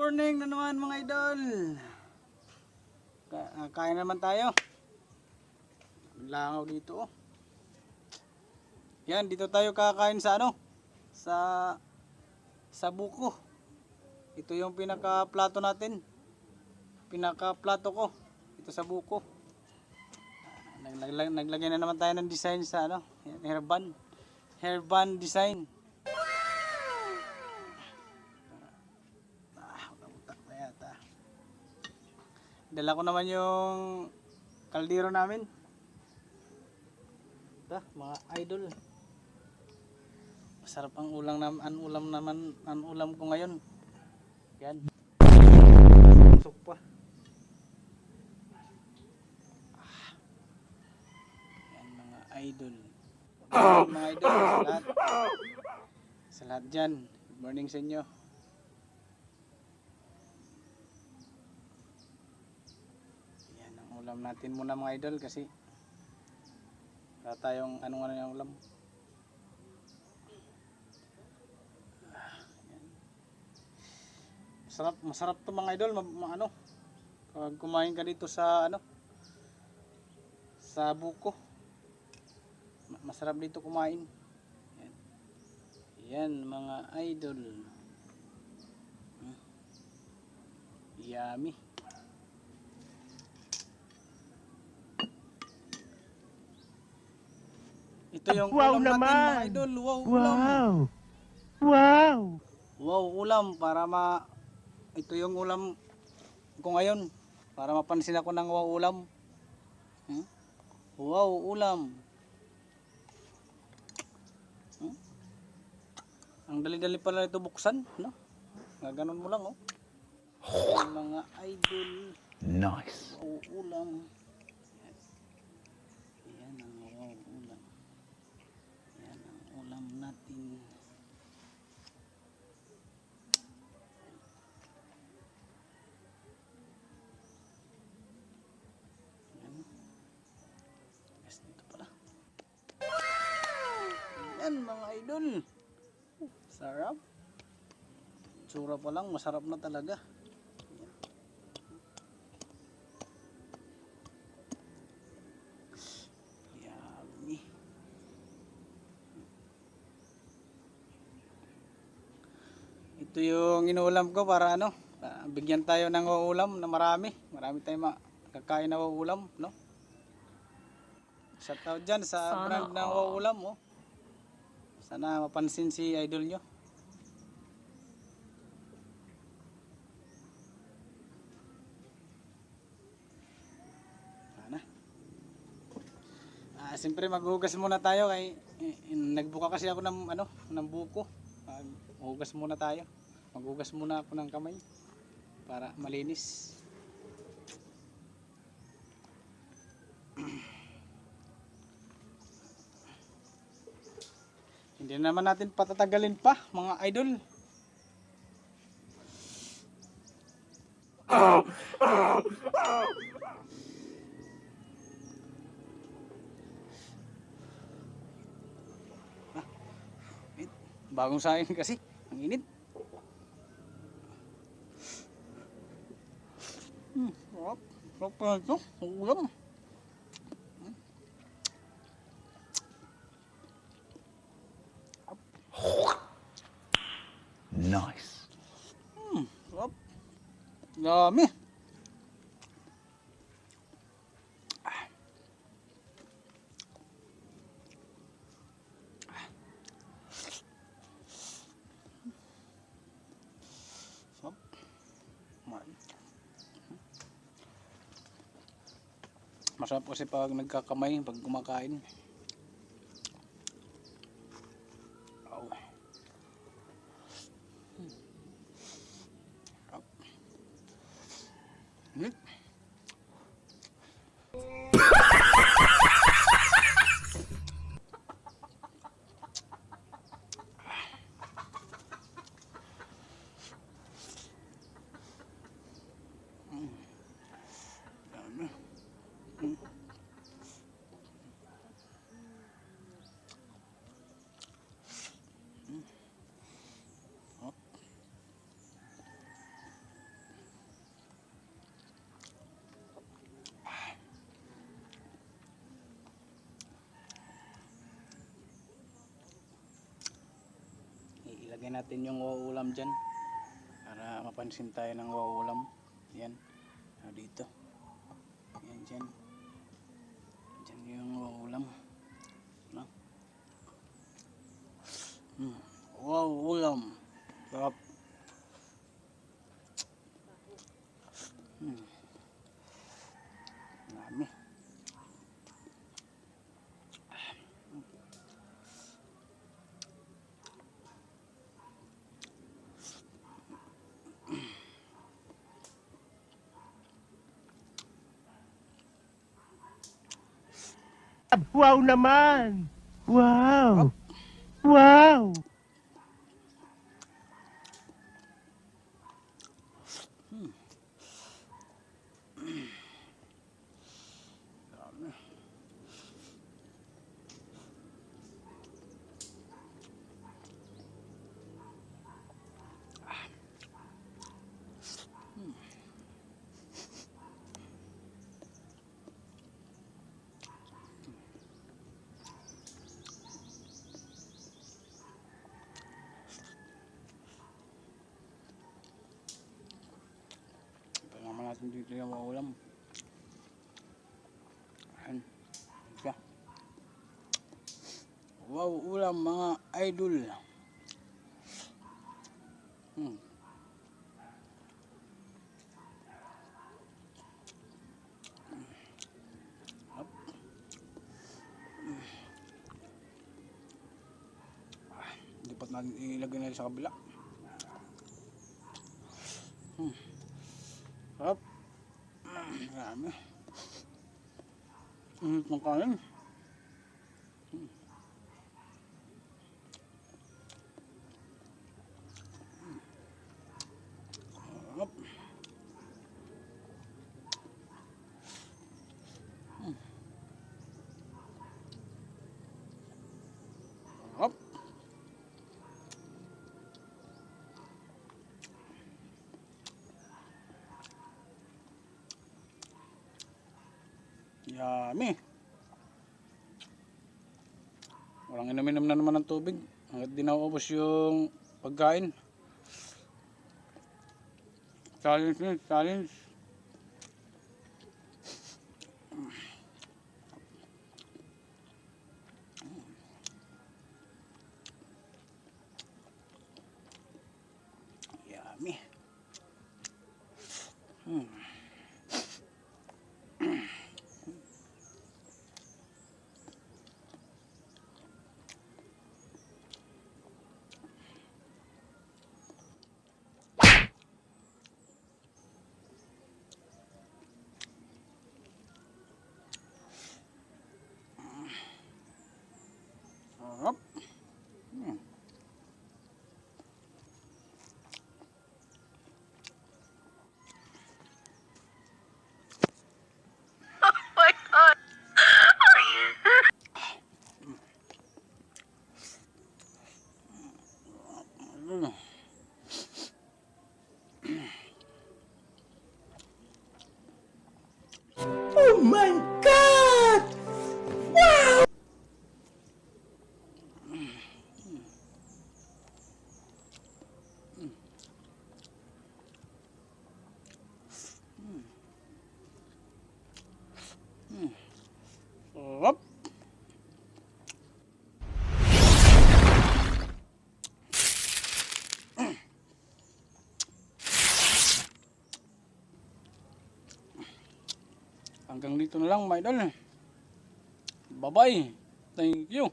morning na naman mga idol. Kain naman tayo. Langaw dito oh. Yan, dito tayo kakain sa ano? Sa buko. Ito yung pinaka-plato natin. Pinaka-plato ko. Ito sa buko. Naglagay na naman tayo ng design sa ano? Hairband. Hairband design. Dala ko naman yung kaldero namin. Ito, mga idol. Masarap ang ulam ko ngayon. Yan. Susok pa. Yan mga idol. Mga idol sa lahat dyan. Good morning sa inyo. Ulam natin muna mga idol kasi wala tayong anong yung ulam. Masarap to mga idol, ano? Pag kumain ka dito sa ano? Sa buko. Masarap dito kumain. Yan mga idol. Yummy. Ito yung wow ulam naman. natin mga idol. Wow, ulam. Wow, ulam para ito yung ulam ko ngayon. Para mapansin ako ng wow ulam. Wow, ulam. Ang dali-dali pala ito buksan, no? Gaganon mo lang, oh. Mga idol. Nice. Wow, ulam. Yan ang wow ulam. Yan ang ulam natin. Yan. Yes, dito pala. Yan mga idol. Sarap. Tsura pa lang, masarap na talaga. Yummy. Ito yung inuulam ko para ano, bigyan tayo ng uulam na marami. Marami tayong makakain na uulam, no? Shout out dyan sa brand ng uulam, oh. Sana mapansin si idol nyo. Siyempre maghugas muna tayo kay nagbuka kasi ako ng ano, ng buko. Maghugas muna tayo. Maghugas muna ako ng kamay para malinis. Hindi naman natin patatagalin pa, mga idol. Bagong saing kasi, ang init. Sarap pa ito, ulam. Nice. Sarap. Dami. Masarap kasi pag nagkakamay, pag kumakain. Oh. Lagyan natin yung waulam dyan. Para mapansin tayo ng waulam. Yan. Dito. Yan dyan. Dyan yung waulam. No? Waulam. Sarap. Dami. Wow naman! Wow! Wow! Dami. Ito naman natin dito yung waulam. Ayan. Siya. Wow, ulam mga idol. Hop. Dapat natin ilagay na sa kabila. Hop. Marami. Itong kanin. Hop. Hop. Yummy. Walang inom-inom na naman ng tubig. Hanggat di nauubos yung pagkain. Challenge ni, challenge. Yummy. Hop. Oh my God! Hop. Hanggang dito na lang, my idol. Bye-bye. Thank you.